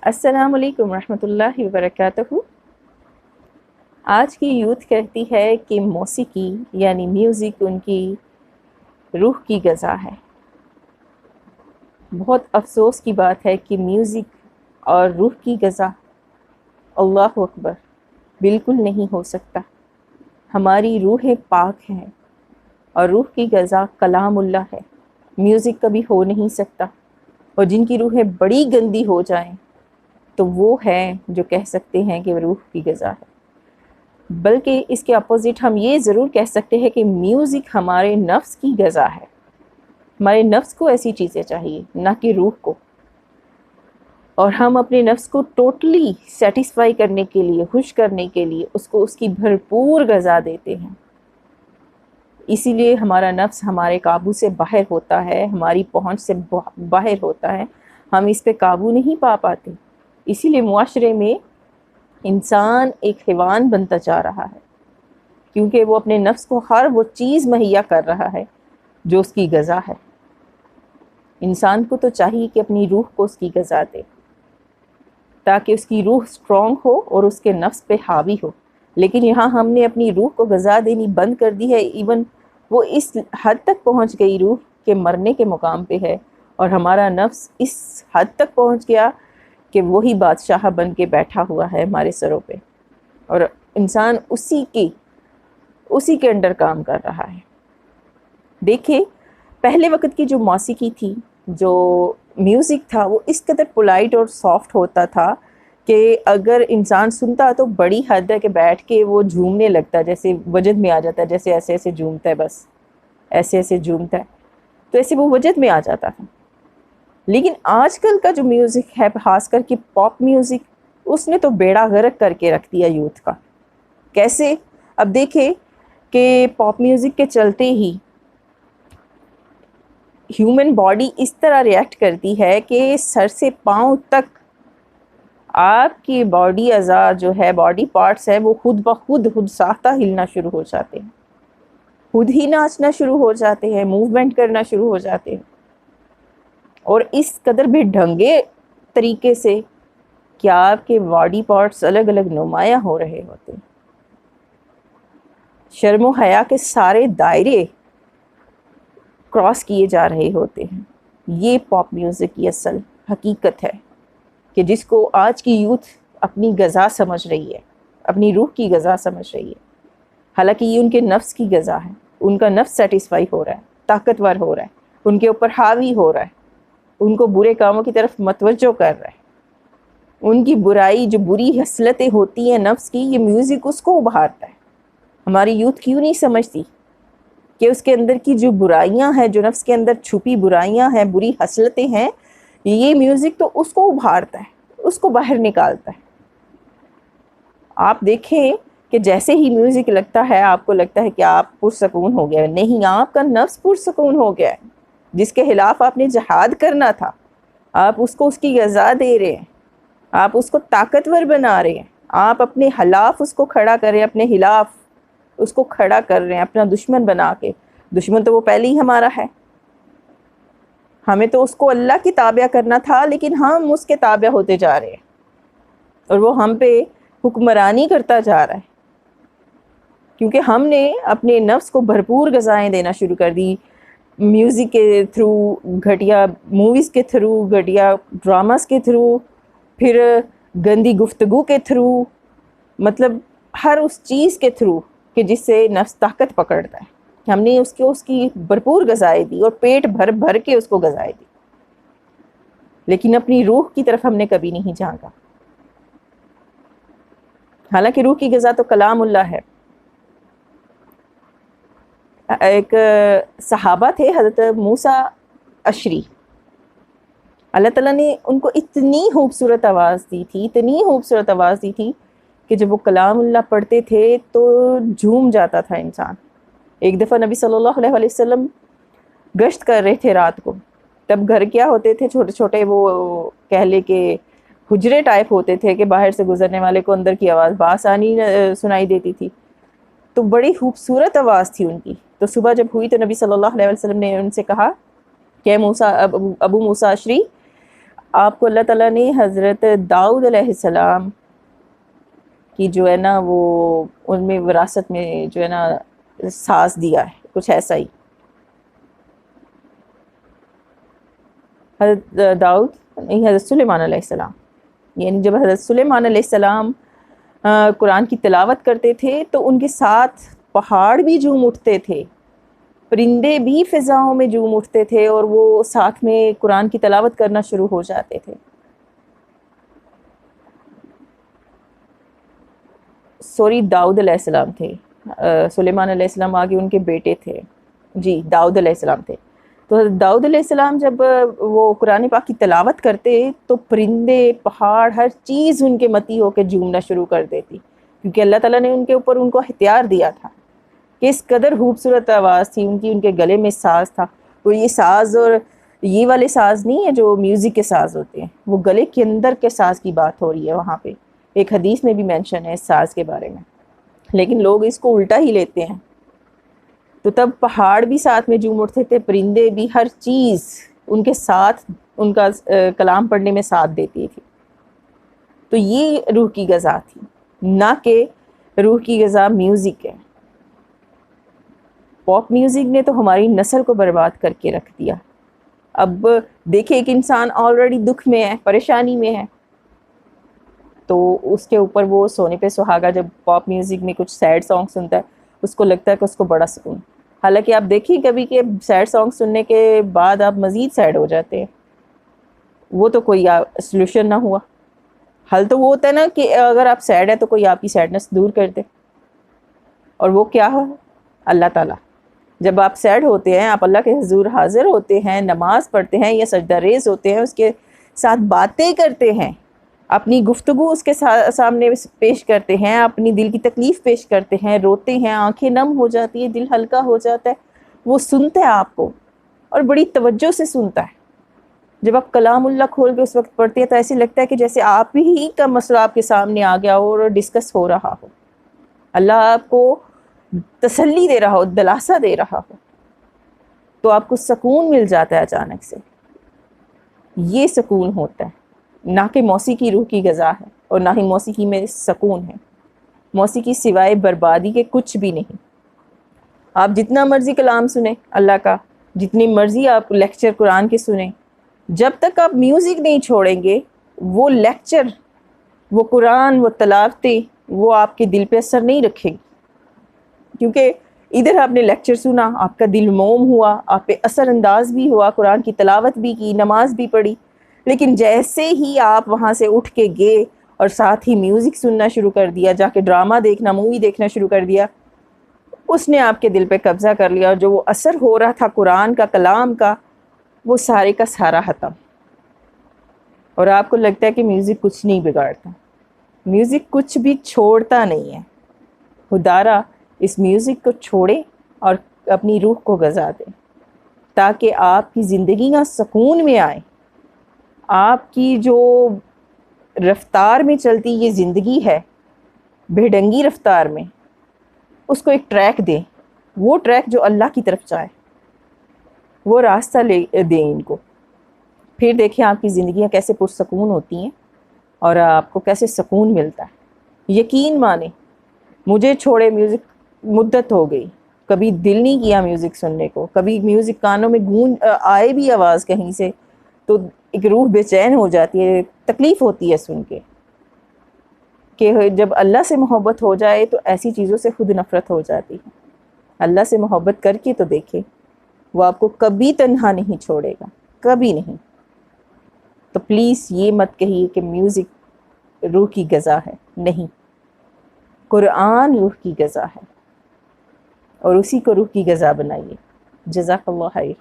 السلام علیکم ورحمۃ اللہ وبرکاتہ۔ آج کی یوتھ کہتی ہے کہ موسیقی یعنی میوزک ان کی روح کی غذا ہے۔ بہت افسوس کی بات ہے کہ میوزک اور روح کی غذا اللہ اکبر بالکل نہیں ہو سکتا۔ ہماری روحیں پاک ہیں اور روح کی غذا کلام اللہ ہے، میوزک کبھی ہو نہیں سکتا۔ اور جن کی روحیں بڑی گندی ہو جائیں تو وہ ہیں جو کہہ سکتے ہیں کہ روح کی غذا ہے۔ بلکہ اس کے اپوزٹ ہم یہ ضرور کہہ سکتے ہیں کہ میوزک ہمارے نفس کی غذا ہے۔ ہمارے نفس کو ایسی چیزیں چاہیے، نہ کہ روح کو، اور ہم اپنے نفس کو ٹوٹلی سیٹسفائی کرنے کے لیے، خوش کرنے کے لیے اس کو اس کی بھرپور غذا دیتے ہیں۔ اسی لیے ہمارا نفس ہمارے قابو سے باہر ہوتا ہے، ہماری پہنچ سے باہر ہوتا ہے، ہم اس پہ قابو نہیں پا پاتے۔ اسی لیے معاشرے میں انسان ایک حیوان بنتا جا رہا ہے، کیونکہ وہ اپنے نفس کو ہر وہ چیز مہیا کر رہا ہے جو اس کی غذا ہے۔ انسان کو تو چاہیے کہ اپنی روح کو اس کی غذا دے، تاکہ اس کی روح اسٹرانگ ہو اور اس کے نفس پہ حاوی ہو۔ لیکن یہاں ہم نے اپنی روح کو غذا دینی بند کر دی ہے، ایون وہ اس حد تک پہنچ گئی روح کہ مرنے کے مقام پہ ہے، اور ہمارا نفس اس حد تک پہنچ گیا کہ وہی بادشاہ بن کے بیٹھا ہوا ہے ہمارے سروں پہ، اور انسان اسی کے انڈر کام کر رہا ہے۔ دیکھیں پہلے وقت کی جو موسیقی تھی، جو میوزک تھا، وہ اس قدر پولائٹ اور سافٹ ہوتا تھا کہ اگر انسان سنتا تو بڑی حد ہے کہ بیٹھ کے وہ جھومنے لگتا، جیسے وجد میں آ جاتا ہے، جیسے ایسے ایسے جھومتا ہے، بس ایسے ایسے جھومتا ہے، تو ایسے وہ وجد میں آ جاتا تھا۔ لیکن آج کل کا جو میوزک ہے، خاص کر کے پاپ میوزک، اس نے تو بیڑا غرق کر کے رکھ دیا یوتھ کا۔ کیسے؟ اب دیکھیں کہ پاپ میوزک کے چلتے ہی ہیومن باڈی اس طرح ریئیکٹ کرتی ہے کہ سر سے پاؤں تک آپ کی باڈی اعضاء جو ہے، باڈی پارٹس ہے، وہ خود بخود ساختہ ہلنا شروع ہو جاتے ہیں، خود ہی ناچنا شروع ہو جاتے ہیں، موومنٹ کرنا شروع ہو جاتے ہیں، اور اس قدر بھی ڈھنگے طریقے سے کہ آپ کے باڈی پارٹس الگ الگ نمایاں ہو رہے ہوتے ہیں۔ شرم و حیا کے سارے دائرے کراس کیے جا رہے ہوتے ہیں۔ یہ پاپ میوزک کی اصل حقیقت ہے کہ جس کو آج کی یوتھ اپنی غذا سمجھ رہی ہے، اپنی روح کی غذا سمجھ رہی ہے، حالانکہ یہ ان کے نفس کی غذا ہے۔ ان کا نفس سیٹسفائی ہو رہا ہے، طاقتور ہو رہا ہے، ان کے اوپر حاوی ہو رہا ہے، ان کو برے کاموں کی طرف متوجہ کر رہا ہے۔ ان کی برائی، جو بری خصلتیں ہوتی ہیں نفس کی، یہ میوزک اس کو ابھارتا ہے۔ ہماری یوتھ کیوں نہیں سمجھتی کہ اس کے اندر کی جو برائیاں ہیں، جو نفس کے اندر چھپی برائیاں ہیں، بری خصلتیں ہیں، یہ میوزک تو اس کو ابھارتا ہے، اس کو باہر نکالتا ہے۔ آپ دیکھیں کہ جیسے ہی میوزک لگتا ہے، آپ کو لگتا ہے کہ آپ پرسکون ہو گئے۔ نہیں، آپ کا نفس پرسکون ہو گیا ہے۔ جس کے خلاف آپ نے جہاد کرنا تھا، آپ اس کو اس کی غذا دے رہے ہیں، آپ اس کو طاقتور بنا رہے ہیں، آپ اپنے خلاف اس کو کھڑا کر رہے ہیں، اپنے خلاف اس کو کھڑا کر رہے ہیں اپنا دشمن بنا کے۔ دشمن تو وہ پہلے ہی ہمارا ہے، ہمیں تو اس کو اللہ کی تابع کرنا تھا، لیکن ہم اس کے تابع ہوتے جا رہے ہیں، اور وہ ہم پہ حکمرانی کرتا جا رہا ہے، کیونکہ ہم نے اپنے نفس کو بھرپور غذائیں دینا شروع کر دی، میوزک کے تھرو، گھٹیا موویز کے تھرو، گھٹیا ڈراماز کے تھرو، پھر گندی گفتگو کے تھرو، مطلب ہر اس چیز کے تھرو کہ جس سے نفس طاقت پکڑتا ہے۔ ہم نے اس کی بھرپور غذائیں دی اور پیٹ بھر بھر کے اس کو غذائیں دی، لیکن اپنی روح کی طرف ہم نے کبھی نہیں جھانکا۔ حالانکہ روح کی غذا تو کلام اللہ ہے۔ ایک صحابہ تھے، حضرت موسیٰ اشری، اللہ تعالیٰ نے ان کو اتنی خوبصورت آواز دی تھی، اتنی خوبصورت آواز دی تھی کہ جب وہ کلام اللہ پڑھتے تھے تو جھوم جاتا تھا انسان۔ ایک دفعہ نبی صلی اللہ علیہ وسلم گشت کر رہے تھے رات کو، تب گھر کیا ہوتے تھے، چھوٹے چھوٹے وہ کہہ لے کہ حجرے ٹائپ ہوتے تھے کہ باہر سے گزرنے والے کو اندر کی آواز بآسانی سنائی دیتی تھی، تو بڑی خوبصورت آواز تھی ان کی۔ تو صبح جب ہوئی تو نبی صلی اللہ علیہ وسلم نے ان سے کہا کہ ابو موسیٰ اشری، آپ کو اللہ تعالیٰ نے حضرت داؤد علیہ السلام کی جو ہے نا وہ ان میں وراثت میں جو ہے نا ساز دیا ہے، کچھ ایسا ہی. حضرت داؤد نہیں، حضرت سلیمان علیہ السلام، یعنی جب حضرت سلیمان علیہ السلام قرآن کی تلاوت کرتے تھے تو ان کے ساتھ پہاڑ بھی جھوم اٹھتے تھے، پرندے بھی فضاؤں میں جھوم اٹھتے تھے اور وہ ساتھ میں قرآن کی تلاوت کرنا شروع ہو جاتے تھے. سوری، داؤد علیہ السلام تھے. سلیمان علیہ السلام آگے ان کے بیٹے تھے. جی داؤد علیہ السلام تھے. تو حضرت داؤد علیہ السلام جب وہ قرآن پاک کی تلاوت کرتے تو پرندے، پہاڑ، ہر چیز ان کے متی ہو کے جھومنا شروع کر دیتی، کیونکہ اللہ تعالیٰ نے ان کے اوپر ان کو اختیار دیا تھا کہ اس قدر خوبصورت آواز تھی ان کی، ان کے گلے میں ساز تھا. وہ یہ ساز اور یہ والے ساز نہیں ہے جو میوزک کے ساز ہوتے ہیں، وہ گلے کے اندر کے ساز کی بات ہو رہی ہے. وہاں پہ ایک حدیث میں بھی مینشن ہے اس ساز کے بارے میں، لیکن لوگ اس کو الٹا ہی لیتے ہیں. تو تب پہاڑ بھی ساتھ میں جھوم اٹھتے تھے، پرندے بھی، ہر چیز ان کے ساتھ ان کا کلام پڑھنے میں ساتھ دیتی تھی. تو یہ روح کی غذا تھی، نہ کہ روح کی غذا میوزک ہے. پاپ میوزک نے تو ہماری نسل کو برباد کر کے رکھ دیا. اب دیکھیں ایک انسان آلریڈی دکھ میں ہے، پریشانی میں ہے، تو اس کے اوپر وہ سونے پہ سہاگا جب پاپ میوزک میں کچھ سیڈ سانگ سنتا ہے اس کو لگتا ہے کہ اس کو بڑا سکون. حالانکہ آپ دیکھیں کبھی کہ سیڈ سانگ سننے کے بعد آپ مزید سیڈ ہو جاتے ہیں، وہ تو کوئی سلوشن نہ ہوا. حل تو وہ ہوتا ہے نا کہ اگر آپ سیڈ ہے تو کوئی آپ کی سیڈنس دور کر دے، اور وہ کیا ہے؟ اللہ تعالیٰ. جب آپ سیڈ ہوتے ہیں، آپ اللہ کے حضور حاضر ہوتے ہیں، نماز پڑھتے ہیں یا سجدہ ریز ہوتے ہیں، اس کے ساتھ باتیں کرتے ہیں، اپنی گفتگو اس کے سامنے پیش کرتے ہیں، اپنی دل کی تکلیف پیش کرتے ہیں، روتے ہیں، آنکھیں نم ہو جاتی ہیں، دل ہلکا ہو جاتا ہے. وہ سنتا ہے آپ کو اور بڑی توجہ سے سنتا ہے. جب آپ کلام اللہ کھول کے اس وقت پڑھتے ہیں تو ایسے لگتا ہے کہ جیسے آپ ہی کا مسئلہ آپ کے سامنے آ گیا ہو اور ڈسکس ہو رہا ہو. اللہ آپ کو تسلی دے رہا ہو، دلاسا دے رہا ہو، تو آپ کو سکون مل جاتا ہے اچانک سے. یہ سکون ہوتا ہے، نہ کہ موسیقی روح کی غذا ہے اور نہ ہی موسیقی میں سکون ہے. موسیقی سوائے بربادی کے کچھ بھی نہیں. آپ جتنا مرضی کلام سنیں اللہ کا، جتنی مرضی آپ لیکچر قرآن کے سنیں، جب تک آپ میوزک نہیں چھوڑیں گے وہ لیکچر، وہ قرآن، وہ تلاوتیں، وہ آپ کے دل پہ اثر نہیں رکھے گی. کیونکہ ادھر آپ نے لیکچر سنا، آپ کا دل موم ہوا، آپ پہ اثر انداز بھی ہوا، قرآن کی تلاوت بھی کی، نماز بھی پڑھی، لیکن جیسے ہی آپ وہاں سے اٹھ کے گئے اور ساتھ ہی میوزک سننا شروع کر دیا، جا کے ڈرامہ دیکھنا، مووی دیکھنا شروع کر دیا، اس نے آپ کے دل پہ قبضہ کر لیا، اور جو وہ اثر ہو رہا تھا قرآن کا، کلام کا، وہ سارے کا سارا ختم. اور آپ کو لگتا ہے کہ میوزک کچھ نہیں بگاڑتا. میوزک کچھ بھی چھوڑتا نہیں ہے. خدارا اس میوزک کو چھوڑے اور اپنی روح کو غذا دے، تاکہ آپ کی زندگیاں سکون میں آئیں. آپ کی جو رفتار میں چلتی یہ زندگی ہے، بے ڈنگی رفتار میں، اس کو ایک ٹریک دیں، وہ ٹریک جو اللہ کی طرف جائے، وہ راستہ لے دیں ان کو. پھر دیکھیں آپ کی زندگیاں کیسے پرسکون ہوتی ہیں اور آپ کو کیسے سکون ملتا ہے. یقین مانیں، مجھے چھوڑے میوزک مدت ہو گئی، کبھی دل نہیں کیا میوزک سننے کو، کبھی میوزک کانوں میں گونج آئے بھی آواز کہیں سے تو ایک روح بے چین ہو جاتی ہے، تکلیف ہوتی ہے سن کے. کہ جب اللہ سے محبت ہو جائے تو ایسی چیزوں سے خود نفرت ہو جاتی ہے. اللہ سے محبت کر کے تو دیکھیں، وہ آپ کو کبھی تنہا نہیں چھوڑے گا، کبھی نہیں. تو پلیز یہ مت کہیے کہ میوزک روح کی غذا ہے. نہیں، قرآن روح کی غذا ہے، اور اسی کو روح کی غذا بنائیے. جزاک اللہ خیر.